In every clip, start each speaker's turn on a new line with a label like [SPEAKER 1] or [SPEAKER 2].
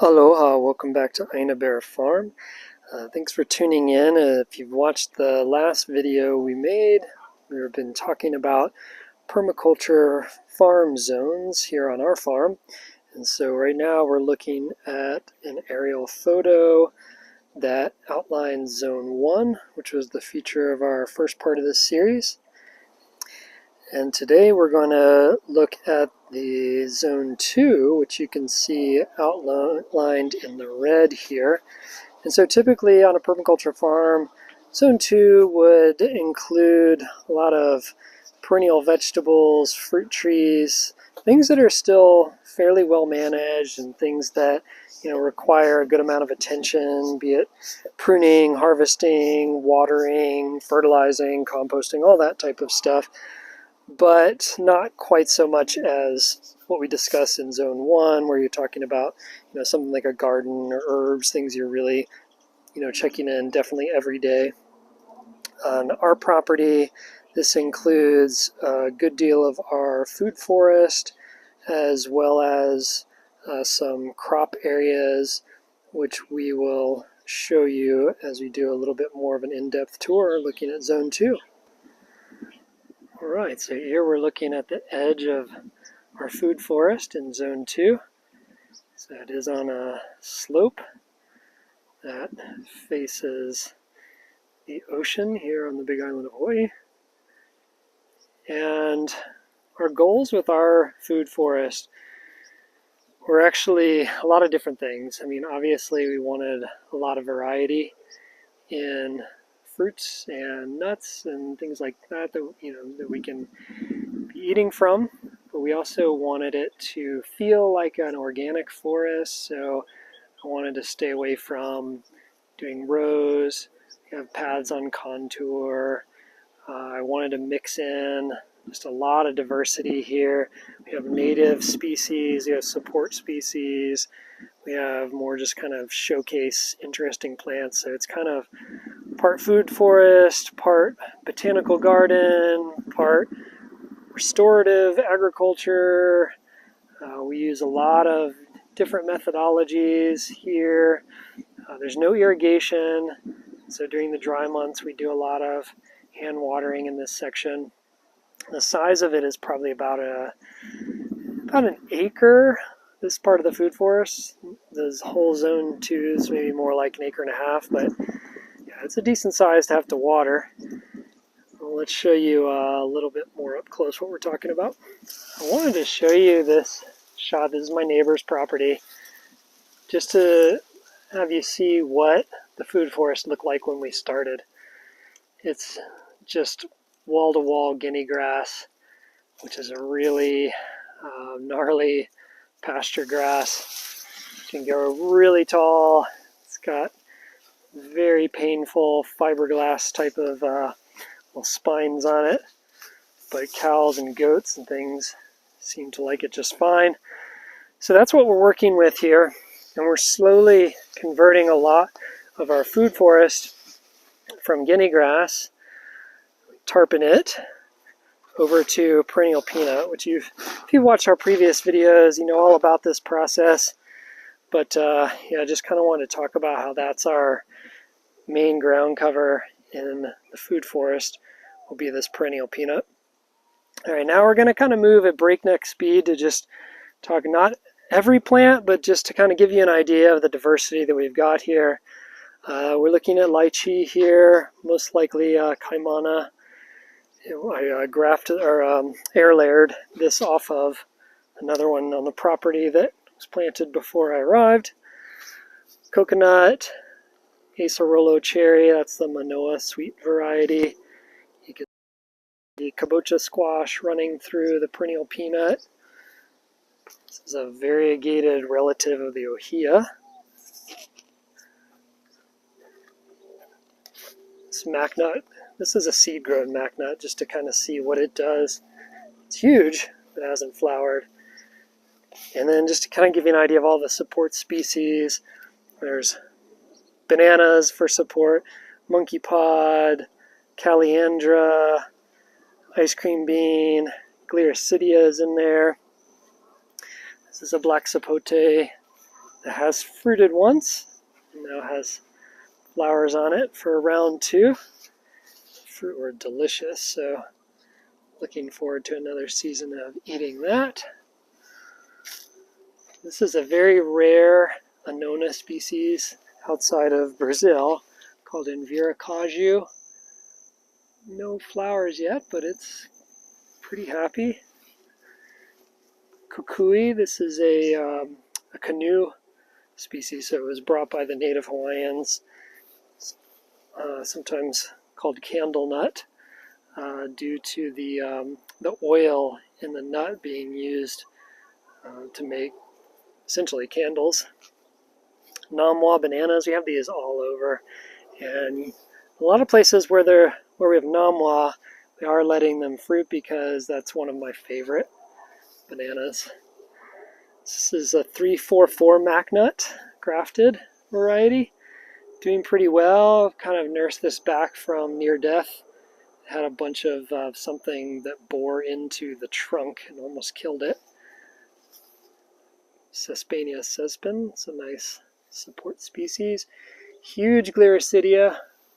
[SPEAKER 1] Aloha, welcome back to Aina Bear Farm. Thanks for tuning in. If you've watched the last video we made, we've been talking about permaculture farm zones here on our farm. And so right now we're looking at an aerial photo that outlines Zone 1, which was the feature of our first part of this series. And today we're going to look at the Zone 2, which you can see outlined in the red here. And so typically on a permaculture farm, Zone 2 would include a lot of perennial vegetables, fruit trees, things that are still fairly well managed and things that require a good amount of attention, be it pruning, harvesting, watering, fertilizing, composting, all that type of stuff. But not quite so much as what we discuss in Zone 1, where you're talking about something like a garden or herbs, things you're really checking in definitely every day. On our property, this includes a good deal of our food forest, as well as some crop areas, which we will show you as we do a little bit more of an in-depth tour looking at Zone 2. Alright, so here we're looking at the edge of our food forest in Zone 2. So it is on a slope that faces the ocean here on the Big Island of Hawaii. And our goals with our food forest were actually a lot of different things. I mean, obviously we wanted a lot of variety in fruits and nuts and things like that that we can be eating from, but we also wanted it to feel like an organic forest. So I wanted to stay away from doing rows. We have paths on contour. I wanted to mix in just a lot of diversity here. We have native species, we have support species, we have more just kind of showcase interesting plants. So it's kind of part food forest, part botanical garden, part restorative agriculture. We use a lot of different methodologies here. There's no irrigation, so during the dry months we do a lot of hand watering in this section. The size of it is probably about an acre, this part of the food forest. This whole Zone 2 is maybe more like an acre and a half, but yeah, it's a decent size to have to water. Well, let's show you a little bit more up close what we're talking about. I wanted to show you this shot. This is my neighbor's property, just to have you see what the food forest looked like when we started. It's just wall-to-wall guinea grass, which is a really gnarly pasture grass. It can grow really tall. It's got very painful fiberglass type of little spines on it, but cows and goats and things seem to like it just fine. So that's what we're working with here, and we're slowly converting a lot of our food forest from guinea grass, tarpon it, over to perennial peanut, which if you've watched our previous videos, you know all about this process. But yeah, I just kind of want to talk about how that's our main ground cover in the food forest, will be this perennial peanut. All right, now we're going to kind of move at breakneck speed to just talk not every plant, but just to kind of give you an idea of the diversity that we've got here. We're looking at lychee here, most likely Kaimana. I grafted or air layered this off of another one on the property that was planted before I arrived. Coconut, Acerola cherry, that's the Manoa sweet variety. You can see the kabocha squash running through the perennial peanut. This is a variegated relative of the ohia. This macnut, this is a seed-grown macnut, just to kind of see what it does. It's huge, but it hasn't flowered. And then just to kind of give you an idea of all the support species, there's bananas for support, monkey pod, caliandra, ice cream bean, gliricidia is in there. This is a black sapote, that has fruited once and now has flowers on it for round 2. Fruit were delicious, so looking forward to another season of eating that. This is a very rare Annona species outside of Brazil called Inviracaju. No flowers yet, but it's pretty happy. Kukui, this is a canoe species, so it was brought by the native Hawaiians, sometimes called candle nut, due to the oil in the nut being used to make essentially candles. Namwa bananas, we have these all over, and a lot of places where we have Namwa, we are letting them fruit because that's one of my favorite bananas. This is a 344 MacNut grafted variety, doing pretty well. I've kind of nursed this back from near death. It had a bunch of something that bore into the trunk and almost killed it. Sespania sespin, it's a nice support species. Huge Gliricidia.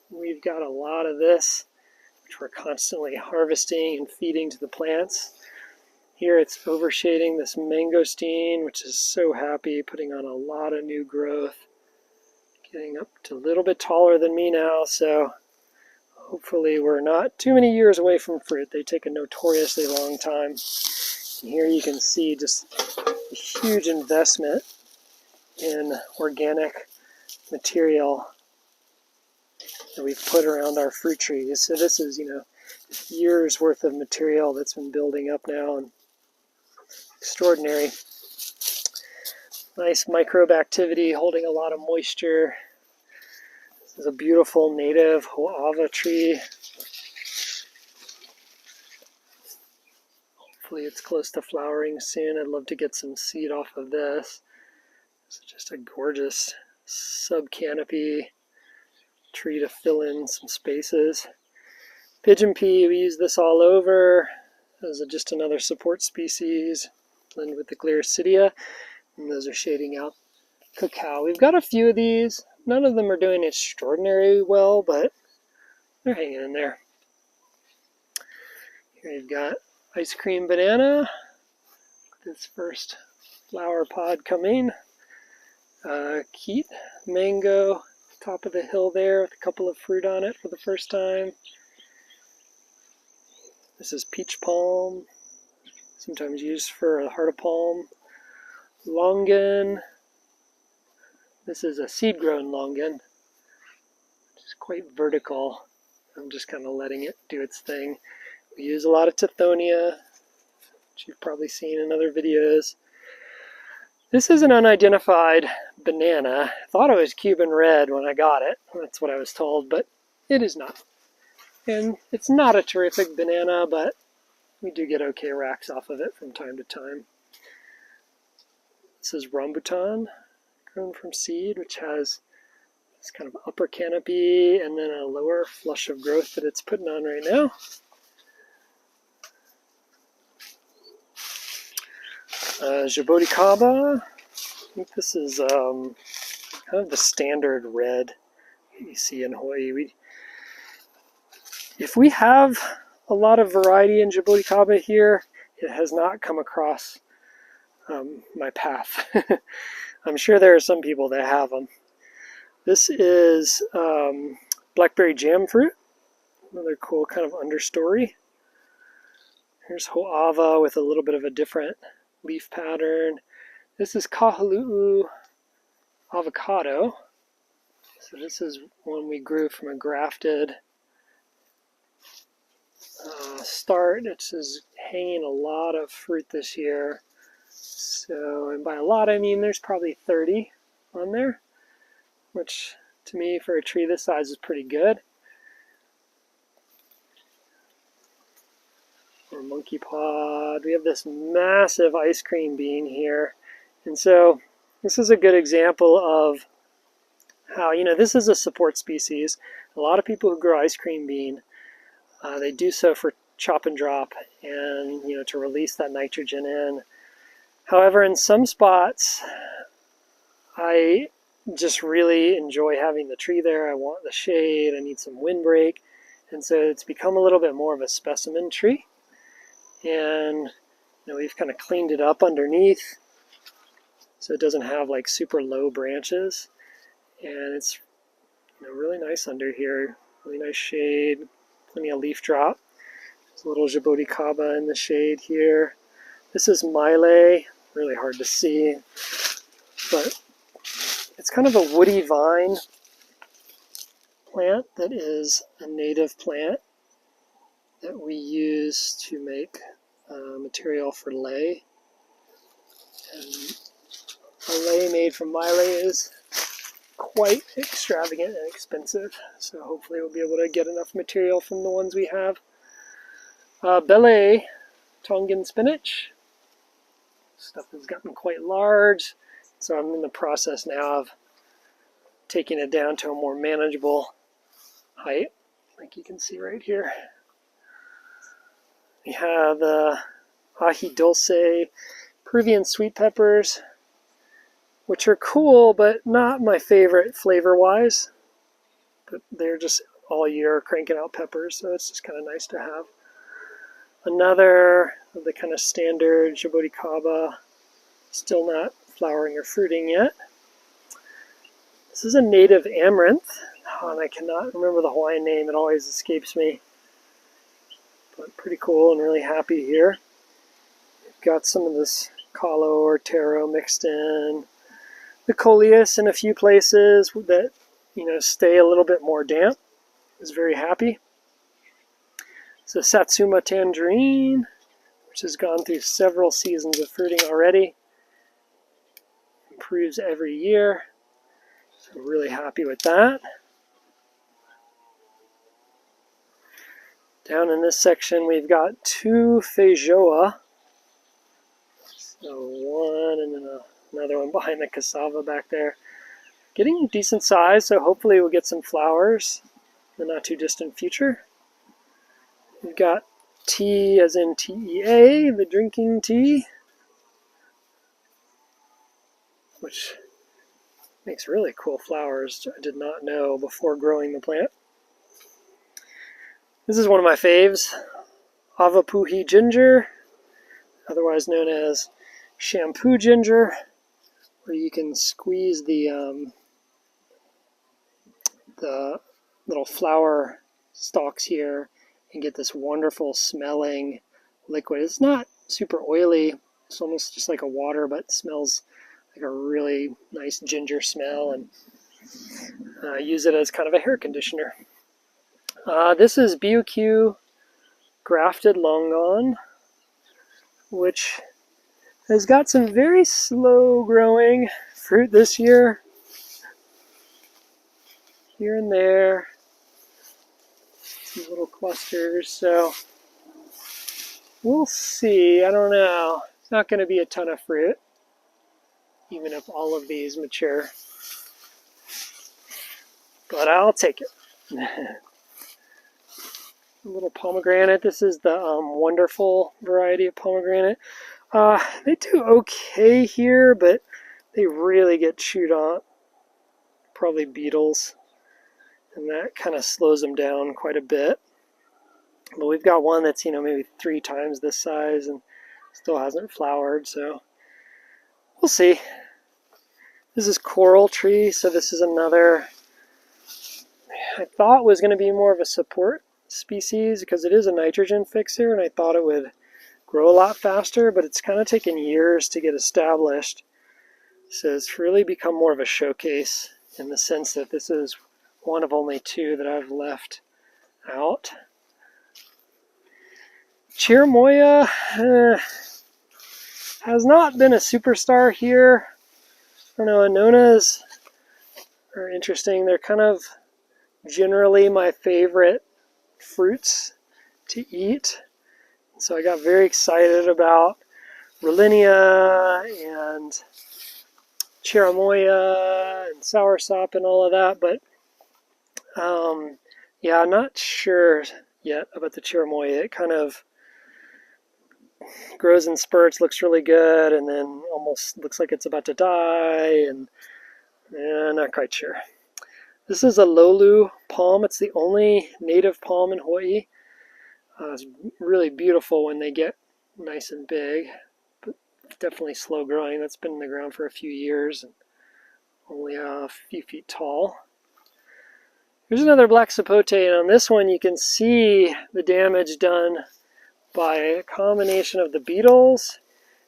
[SPEAKER 1] We've got a lot of this, which we're constantly harvesting and feeding to the plants. Here it's overshading this mangosteen, which is so happy, putting on a lot of new growth. Getting up to a little bit taller than me now, so hopefully we're not too many years away from fruit. They take a notoriously long time. And here you can see just a huge investment in organic material that we've put around our fruit trees. So this is, years worth of material that's been building up now, and extraordinary. Nice microbe activity, holding a lot of moisture. This is a beautiful native Ho'ava tree. Hopefully it's close to flowering soon. I'd love to get some seed off of this. It's just a gorgeous sub-canopy tree to fill in some spaces. Pigeon pea, we use this all over as just another support species, blend with the Gliricidia, and those are shading out cacao. We've got a few of these. None of them are doing extraordinarily well, but they're hanging in there. Here you've got ice cream banana, this first flower pod coming. Keat mango, top of the hill there with a couple of fruit on it for the first time. This is peach palm, sometimes used for a heart of palm. Longan, this is a seed-grown longan, which is quite vertical. I'm just kind of letting it do its thing. We use a lot of Tithonia, which you've probably seen in other videos. This is an unidentified banana. I thought it was Cuban red when I got it. That's what I was told, but it is not. And it's not a terrific banana, but we do get okay racks off of it from time to time. This is rambutan, grown from seed, which has this kind of upper canopy and then a lower flush of growth that it's putting on right now. Jaboticaba, I think this is kind of the standard red that you see in Hawaii. If we have a lot of variety in Jaboticaba here, it has not come across my path. I'm sure there are some people that have them. This is blackberry jam fruit, another cool kind of understory. Here's Ho'ava with a little bit of a different leaf pattern. This is Kahalu'u avocado. So this is one we grew from a grafted start. It is hanging a lot of fruit this year. So, and by a lot I mean there's probably 30 on there, which to me for a tree this size is pretty good. Or monkey pod. We have this massive ice cream bean here. And so this is a good example of how, this is a support species. A lot of people who grow ice cream bean, they do so for chop and drop and, to release that nitrogen in. However, in some spots, I just really enjoy having the tree there. I want the shade. I need some windbreak. And so it's become a little bit more of a specimen tree. And we've kind of cleaned it up underneath so it doesn't have like super low branches. And it's really nice under here. Really nice shade. Plenty of leaf drop. There's a little Jaboticaba in the shade here. This is Mile. Really hard to see. But it's kind of a woody vine plant that is a native plant that we use to make material for lei. And a lei made from Mile is quite extravagant and expensive, so hopefully we'll be able to get enough material from the ones we have. Bele Tongan spinach. Stuff has gotten quite large, so I'm in the process now of taking it down to a more manageable height, like you can see right here. We have ají dulce, Peruvian sweet peppers, which are cool, but not my favorite flavor-wise. But they're just all year cranking out peppers, so it's just kind of nice to have. Another of the kind of standard Jaboticaba, still not flowering or fruiting yet. This is a native amaranth, and I cannot remember the Hawaiian name, it always escapes me. But pretty cool and really happy here. We've got some of this Kalo or taro mixed in. The coleus in a few places that stay a little bit more damp. Is very happy. So Satsuma tangerine, which has gone through several seasons of fruiting already. Improves every year. So really happy with that. Down in this section we've got two feijoa. So one and then another one behind the cassava back there. Getting decent size, so hopefully we'll get some flowers in the not too distant future. We've got tea as in TEA, the drinking tea, which makes really cool flowers. I did not know before growing the plant. This is one of my faves, Avapuhi ginger, otherwise known as shampoo ginger, where you can squeeze the little flower stalks here and get this wonderful smelling liquid. It's not super oily, it's almost just like a water, but it smells like a really nice ginger smell, and use it as kind of a hair conditioner. This is BOQ grafted longan, which has got some very slow growing fruit this year. Here and there, some little clusters, so we'll see. I don't know. It's not going to be a ton of fruit, even if all of these mature, but I'll take it. A little pomegranate. This is the wonderful variety of pomegranate. They do okay here, but they really get chewed on. Probably beetles, and that kind of slows them down quite a bit. But we've got one that's maybe 3 times this size and still hasn't flowered, so we'll see. This is coral tree, so this is another I thought was going to be more of a support species because it is a nitrogen fixer, and I thought it would grow a lot faster, but it's kind of taken years to get established. So it's really become more of a showcase in the sense that this is one of only 2 that I've left out. Chirimoya has not been a superstar here. I don't know, Annonas are interesting. They're kind of generally my favorite fruits to eat. So I got very excited about Rollinia and Chirimoya and soursop and all of that, but yeah, I'm not sure yet about the Chirimoya. It kind of grows in spurts, looks really good, and then almost looks like it's about to die, and Not quite sure. This is a Lolu palm. It's the only native palm in Hawaii. It's really beautiful when they get nice and big, but definitely slow growing. That's been in the ground for a few years and only a few feet tall. Here's another black sapote, and on this one you can see the damage done by a combination of the beetles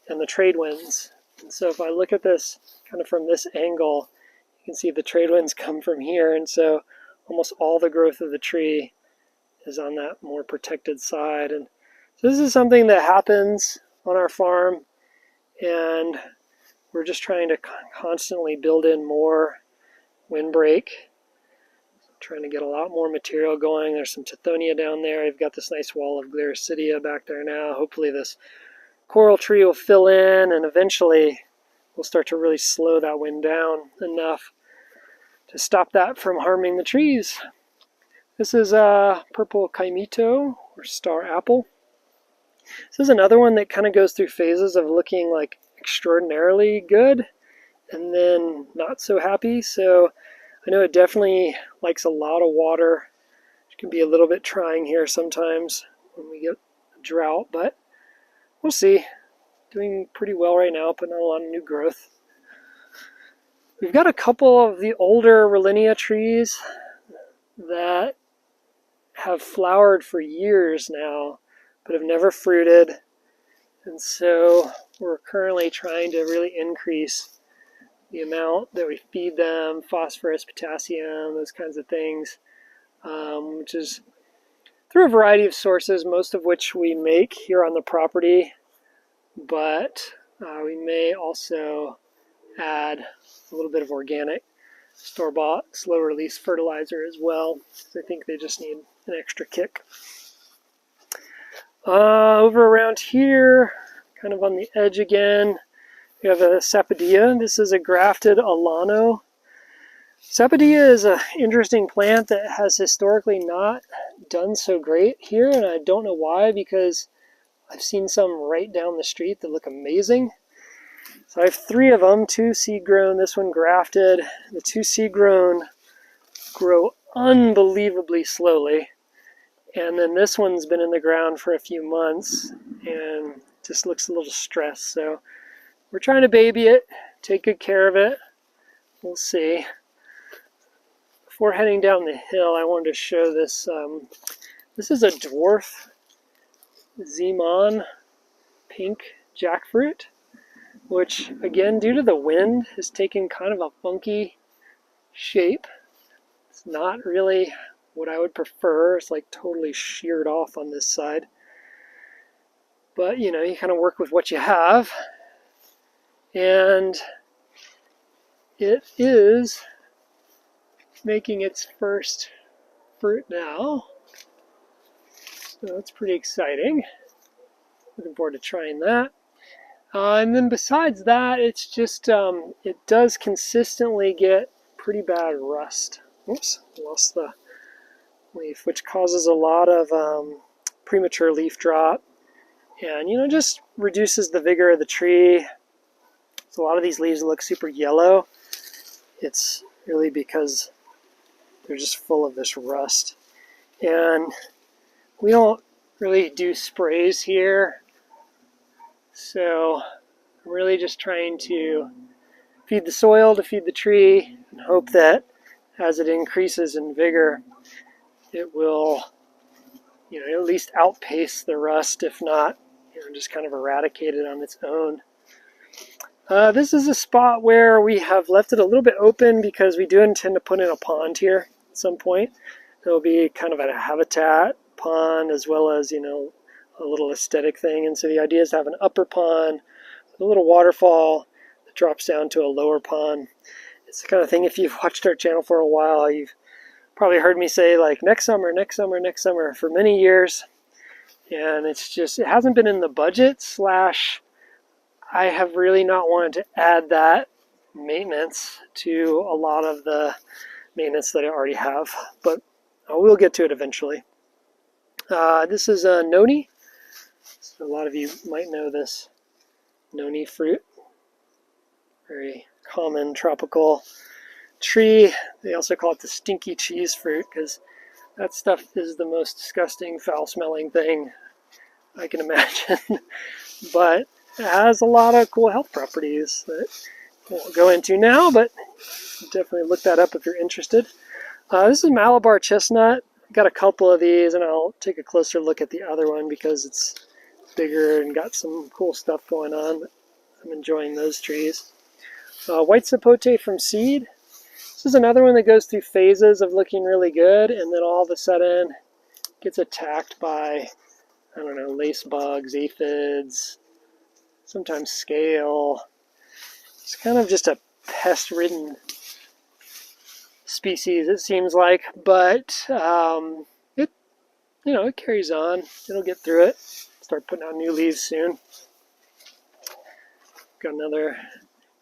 [SPEAKER 1] and the trade winds. And so if I look at this kind of from this angle, you can see the trade winds come from here, and so almost all the growth of the tree is on that more protected side. And so this is something that happens on our farm, and we're just trying to constantly build in more windbreak, trying to get a lot more material going. There's some tithonia down there. I've got this nice wall of Gliricidia back there now. Hopefully this coral tree will fill in, and eventually we'll start to really slow that wind down enough to stop that from harming the trees. This is a purple kaimito, or star apple. This is another one that kind of goes through phases of looking like extraordinarily good and then not so happy. So I know it definitely likes a lot of water. It can be a little bit trying here sometimes when we get a drought, but we'll see. Doing pretty well right now, putting on a lot of new growth. We've got a couple of the older Rollinia trees that have flowered for years now, but have never fruited. And so we're currently trying to really increase the amount that we feed them, phosphorus, potassium, those kinds of things, which is through a variety of sources, most of which we make here on the property, but we may also add a little bit of organic store-bought slow-release fertilizer as well. I think they just need an extra kick. Over around here, kind of on the edge again, we have a sapodilla. This is a grafted Alano. Sapodilla is an interesting plant that has historically not done so great here, and I don't know why, because I've seen some right down the street that look amazing. So I have 3 of them, 2 seed grown, this one grafted. The 2 seed grown grow unbelievably slowly. And then this one's been in the ground for a few months and just looks a little stressed. So we're trying to baby it, take good care of it. We'll see. Before heading down the hill, I wanted to show this. This is a dwarf Zeman pink jackfruit, which again, due to the wind, has taken kind of a funky shape. It's not really what I would prefer. It's like totally sheared off on this side. But you know, you kind of work with what you have. And it is making its first fruit now. So that's pretty exciting. Looking forward to trying that. And then besides that, it's just, it does consistently get pretty bad rust. Oops, lost the leaf, which causes a lot of premature leaf drop. And, you know, just reduces the vigor of the tree. So a lot of these leaves look super yellow. It's really because they're just full of this rust. And we don't really do sprays here. So I'm really just trying to feed the soil to feed the tree and hope that as it increases in vigor, it will, you know, at least outpace the rust, if not, you know, just kind of eradicate it on its own. This is a spot where we have left it a little bit open because we do intend to put in a pond here at some point. It'll be kind of a habitat pond as well as, you know, a little aesthetic thing. And so the idea is to have an upper pond with a little waterfall that drops down to a lower pond. It's the kind of thing, if you've watched our channel for a while, you've probably heard me say like next summer for many years. And it's just, it hasn't been in the budget / I have really not wanted to add that maintenance to a lot of the maintenance that I already have, but I will get to it eventually. This is a noni. So a lot of you might know this noni fruit. Very common tropical tree. They also call it the stinky cheese fruit because that stuff is the most disgusting, foul-smelling thing I can imagine. But it has a lot of cool health properties that I won't go into now, but definitely look that up if you're interested. This is Malabar chestnut. Got a couple of these, and I'll take a closer look at the other one because it's bigger and got some cool stuff going on. I'm enjoying those trees. White sapote from seed. This is another one that goes through phases of looking really good, and then all of a sudden gets attacked by, I don't know, lace bugs, aphids, sometimes scale. It's kind of just a pest-ridden species, it seems like, but it carries on. It'll get through it. Start putting out new leaves soon. Got another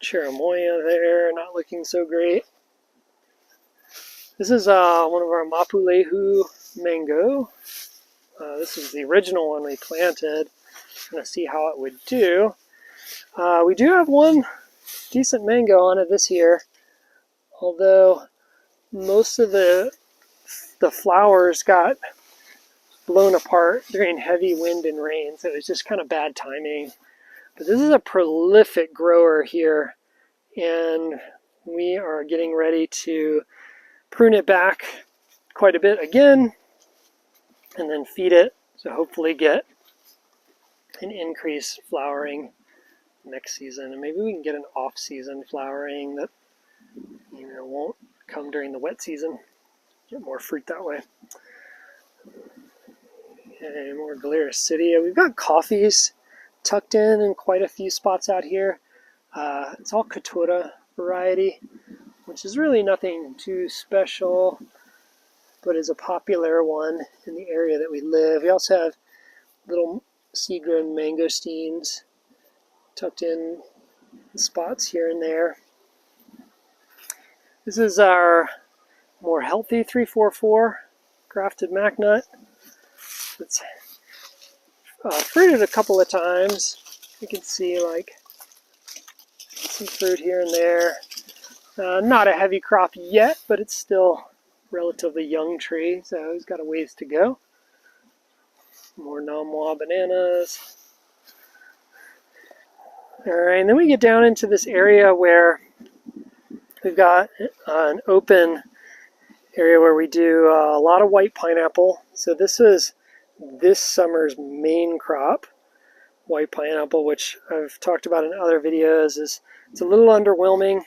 [SPEAKER 1] cherimoya there, not looking so great. This is one of our Mapulehu mango. This is the original one we planted. I'm going to see how it would do. We do have one decent mango on it this year, although most of the flowers got blown apart during heavy wind and rain, so it was just kind of bad timing. But this is a prolific grower here, and we are getting ready to prune it back quite a bit again, and then feed it to hopefully get an increased flowering next season. And maybe we can get an off-season flowering that won't come during the wet season. Get more fruit that way. Okay, more Gliricidia. We've got coffees tucked in quite a few spots out here. It's all Catura variety, which is really nothing too special, but is a popular one in the area that we live. We also have little seed-grown mangosteens tucked in spots here and there. This is our more healthy 344 grafted macnut. It's fruited a couple of times. You can see like some fruit here and there. Not a heavy crop yet, but it's still a relatively young tree, so it's got a ways to go. More Namwa bananas. Alright, and then we get down into this area where we've got an open area where we do a lot of white pineapple. So this is this summer's main crop, white pineapple, which I've talked about in other videos. It's a little underwhelming.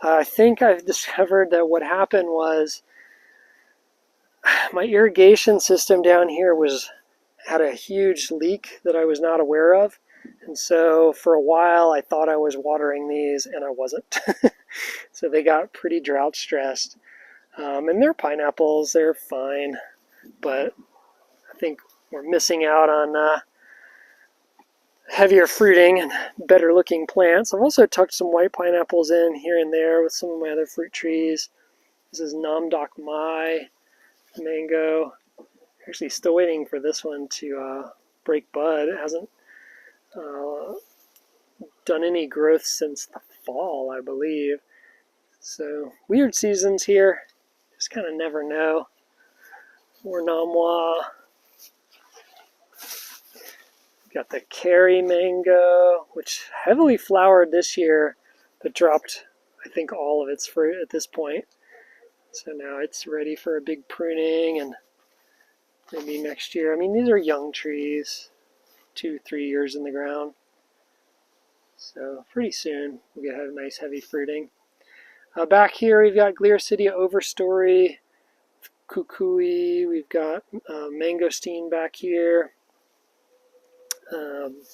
[SPEAKER 1] I think I've discovered that what happened was my irrigation system down here had a huge leak that I was not aware of. And so for a while I thought I was watering these and I wasn't. So they got pretty drought stressed. And they're pineapples, they're fine, but I think we're missing out on heavier fruiting and better looking plants. I've also tucked some white pineapples in here and there with some of my other fruit trees. This is Namdok Mai mango. Actually still waiting for this one to break bud. It hasn't done any growth since the fall, I believe. So weird seasons here. Just kind of never know. More Namwa. Got the Kerry mango, which heavily flowered this year, but dropped, I think, all of its fruit at this point. So now it's ready for a big pruning and maybe next year. I mean, these are young trees, 2-3 years in the ground. So pretty soon we'll get a nice heavy fruiting. Back here we've got Gliricidia overstory, kukui, we've got mangosteen back here.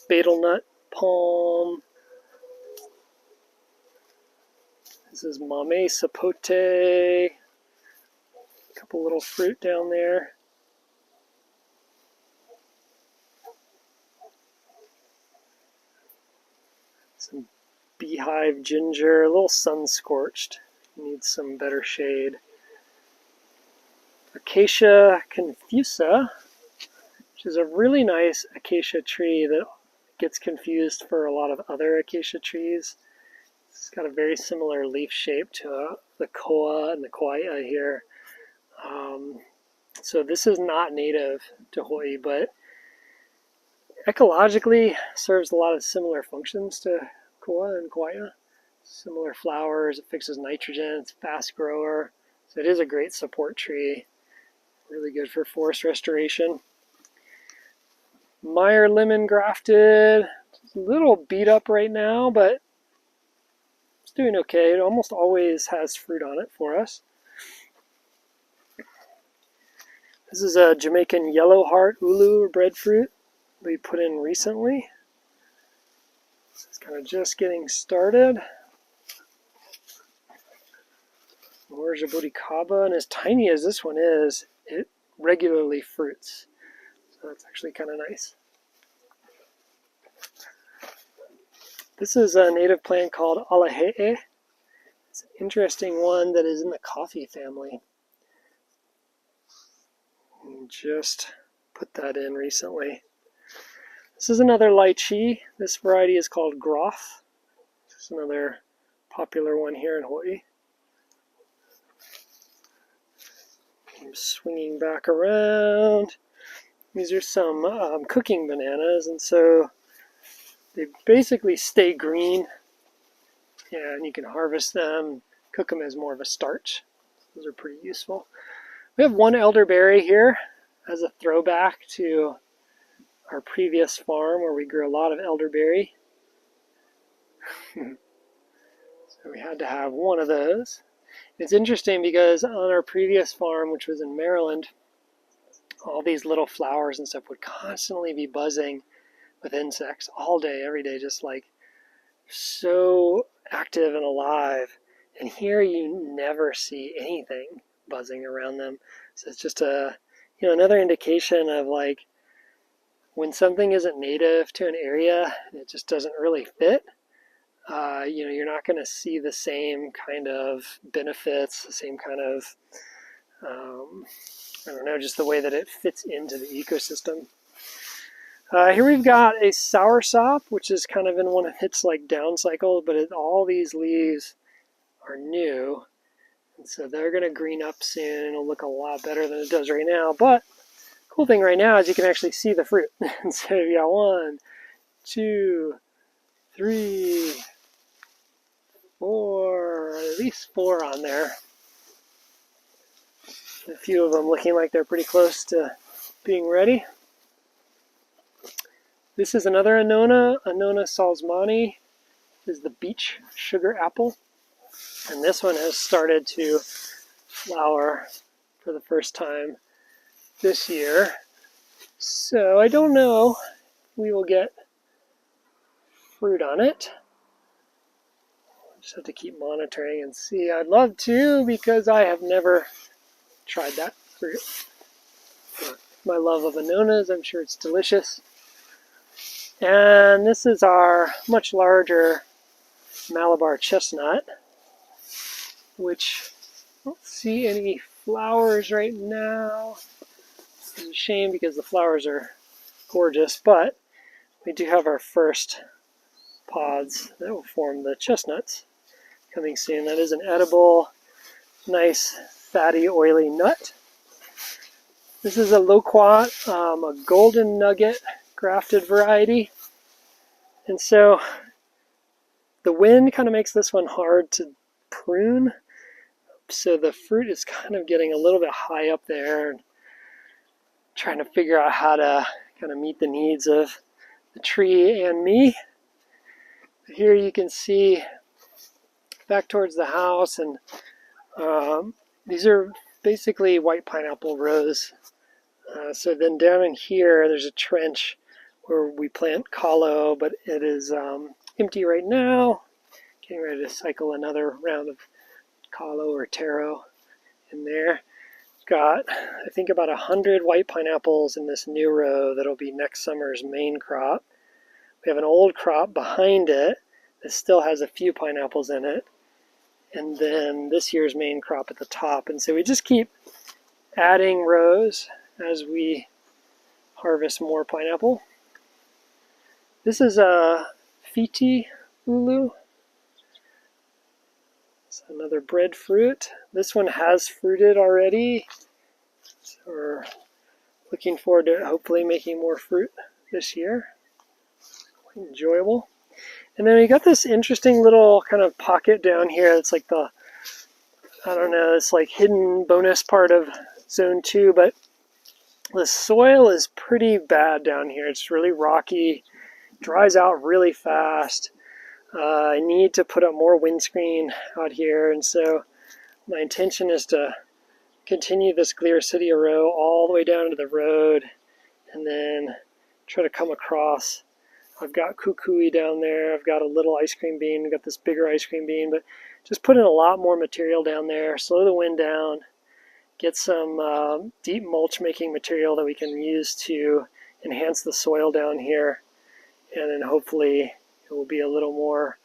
[SPEAKER 1] Betel nut palm. This is Mame sapote. A couple little fruit down there. Some beehive ginger, a little sun scorched. Needs some better shade. Acacia confusa, which is a really nice acacia tree that gets confused for a lot of other acacia trees. It's got a very similar leaf shape to the koa and the kauaia here. So this is not native to Hawaii, but ecologically serves a lot of similar functions to koa and kauaia. Similar flowers, it fixes nitrogen, it's a fast grower. So it is a great support tree. Really good for forest restoration. Meyer lemon grafted. It's a little beat up right now, but it's doing okay. It almost always has fruit on it for us. This is a Jamaican yellow heart ulu or breadfruit we put in recently. It's kind of just getting started. Where's a Botanical? And as tiny as this one is, it regularly fruits. So that's actually kind of nice. This is a native plant called alahe'e. It's an interesting one that is in the coffee family. And just put that in recently. This is another lychee. This variety is called Groff. This is another popular one here in Hawaii. I'm swinging back around. These are some cooking bananas, and so they basically stay green, and you can harvest them, cook them as more of a starch. Those are pretty useful. We have one elderberry here as a throwback to our previous farm where we grew a lot of elderberry. So we had to have one of those. It's interesting because on our previous farm, which was in Maryland, all these little flowers and stuff would constantly be buzzing with insects all day, every day, just like so active and alive. And here you never see anything buzzing around them. So it's just another indication of like when something isn't native to an area, it just doesn't really fit. You're not going to see the same kind of benefits, the same kind of, just the way that it fits into the ecosystem. Here we've got a soursop, which is kind of in one of its like down cycles, but all these leaves are new. And so they're going to green up soon. It'll look a lot better than it does right now. But cool thing right now is you can actually see the fruit. And so you got 1, 2, 3, 4, at least 4 on there. A few of them looking like they're pretty close to being ready. This is another Annona salzmani. This is the beach sugar apple. And this one has started to flower for the first time this year. So I don't know if we will get fruit on it. Just have to keep monitoring and see. I'd love to because I have never tried that fruit. But my love of Annonas, I'm sure it's delicious. And this is our much larger Malabar chestnut, which I don't see any flowers right now. It's a shame because the flowers are gorgeous, but we do have our first pods that will form the chestnuts coming soon. That is an edible, nice, fatty, oily nut. This is a loquat, a golden nugget grafted variety. And so the wind kind of makes this one hard to prune. So the fruit is kind of getting a little bit high up there and trying to figure out how to kind of meet the needs of the tree and me. Here you can see back towards the house, and these are basically white pineapple rows. So then down in here, there's a trench where we plant kalo, but it is empty right now. Getting ready to cycle another round of kalo or taro in there. Got, I think, about 100 white pineapples in this new row that'll be next summer's main crop. We have an old crop behind it that still has a few pineapples in it, and then this year's main crop at the top. And so we just keep adding rows as we harvest more pineapple. This is a Fiti ulu. It's Another breadfruit. This one has fruited already. So we're looking forward to hopefully making more fruit this year. Quite enjoyable. And then we got this interesting little kind of pocket down here. It's like the, I don't know, it's like hidden bonus part of zone 2, but the soil is pretty bad down here. It's really rocky, dries out really fast. I need to put up more windscreen out here, and so my intention is to continue this Gliricidia row all the way down to the road and then try to come across. I've got kukui down there, I've got a little ice cream bean, I've got this bigger ice cream bean, but just put in a lot more material down there, slow the wind down, get some deep mulch making material that we can use to enhance the soil down here, and then hopefully it will be a little more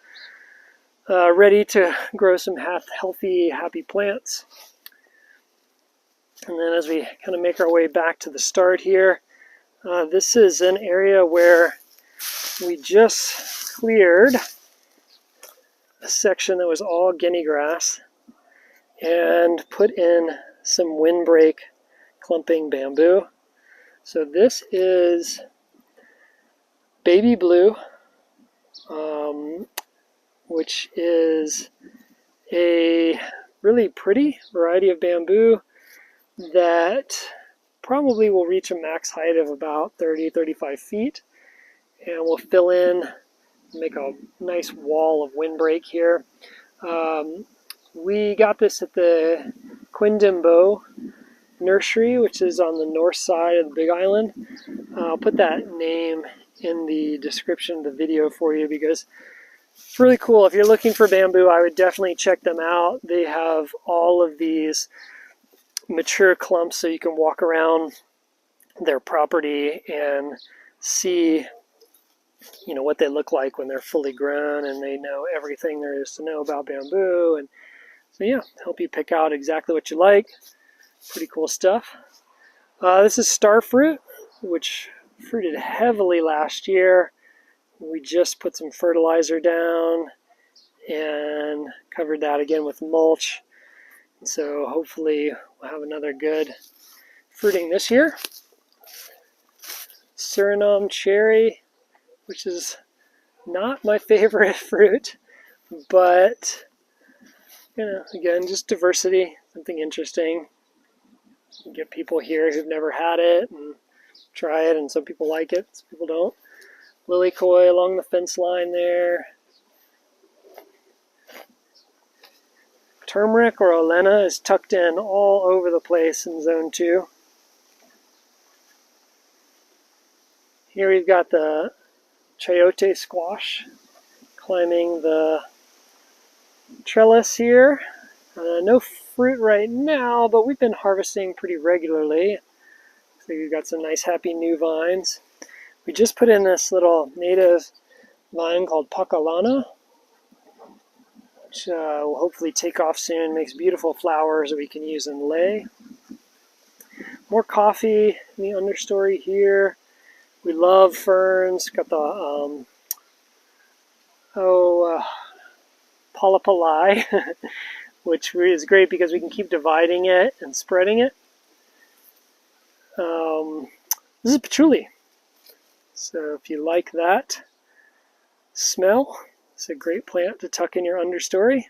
[SPEAKER 1] ready to grow some healthy, happy plants. And then as we kind of make our way back to the start here, this is an area where we just cleared a section that was all guinea grass and put in some windbreak clumping bamboo. So this is baby blue, which is a really pretty variety of bamboo that probably will reach a max height of about 30-35 feet, and we'll fill in, make a nice wall of windbreak here. We got this at the Quindimbo nursery, which is on the north side of the Big Island. I'll put that name in the description of the video for you because it's really cool. If you're looking for bamboo, I would definitely check them out. They have all of these mature clumps so you can walk around their property and see, you know, what they look like when they're fully grown, and they know everything there is to know about bamboo. And so yeah, help you pick out exactly what you like. Pretty cool stuff. This is starfruit, which fruited heavily last year. We just put some fertilizer down and covered that again with mulch. And so hopefully we'll have another good fruiting this year. Suriname cherry, which is not my favorite fruit, but you know, again, just diversity, something interesting. You get people here who've never had it and try it, and some people like it, some people don't. Lilikoi along the fence line there. Turmeric or Olena is tucked in all over the place in zone 2. Here we've got the chayote squash climbing the trellis here. No fruit right now, but we've been harvesting pretty regularly. So we've got some nice happy new vines. We just put in this little native vine called Pacalana, which will hopefully take off soon. Makes beautiful flowers that we can use in lei. More coffee in the understory here. We love ferns. Got the polypoli, which is great because we can keep dividing it and spreading it. This is patchouli. So if you like that smell, it's a great plant to tuck in your understory.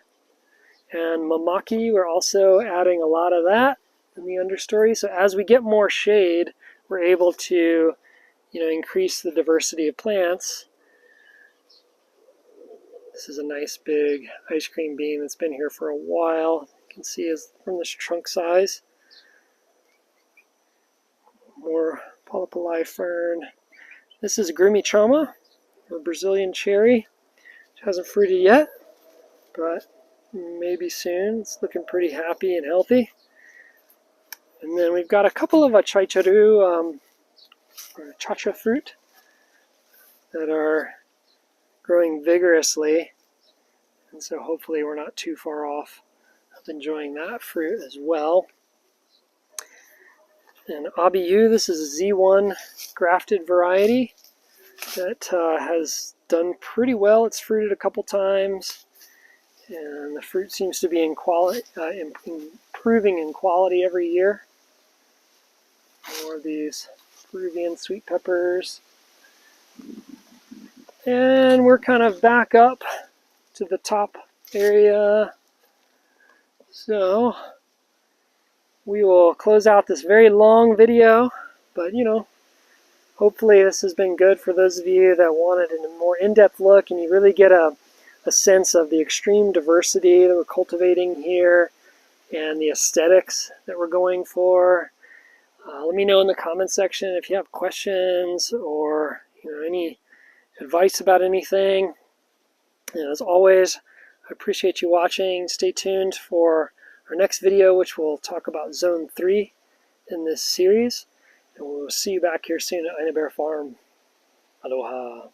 [SPEAKER 1] And mamaki, we're also adding a lot of that in the understory. So as we get more shade, we're able to, you know, increase the diversity of plants. This is a nice big ice cream bean that's been here for a while. You can see is from this trunk size. More polypoli fern. This is Grumichama, or Brazilian cherry. It hasn't fruited yet, but maybe soon. It's looking pretty happy and healthy. And then we've got a couple of achaicharu, or chacha fruit, that are growing vigorously. And so hopefully we're not too far off of enjoying that fruit as well. And Abiyu, this is a Z1 grafted variety that has done pretty well. It's fruited a couple times, And the fruit seems to be improving in quality every year. More of these Peruvian sweet peppers. And we're kind of back up to the top area. So we will close out this very long video, but hopefully this has been good for those of you that wanted a more in-depth look and you really get a sense of the extreme diversity that we're cultivating here and the aesthetics that we're going for. Let me know in the comment section if you have questions or any advice about anything. And as always, I appreciate you watching. Stay tuned for our next video, which will talk about Zone 3 in this series. And we'll see you back here soon at Eine Bear Farm. Aloha.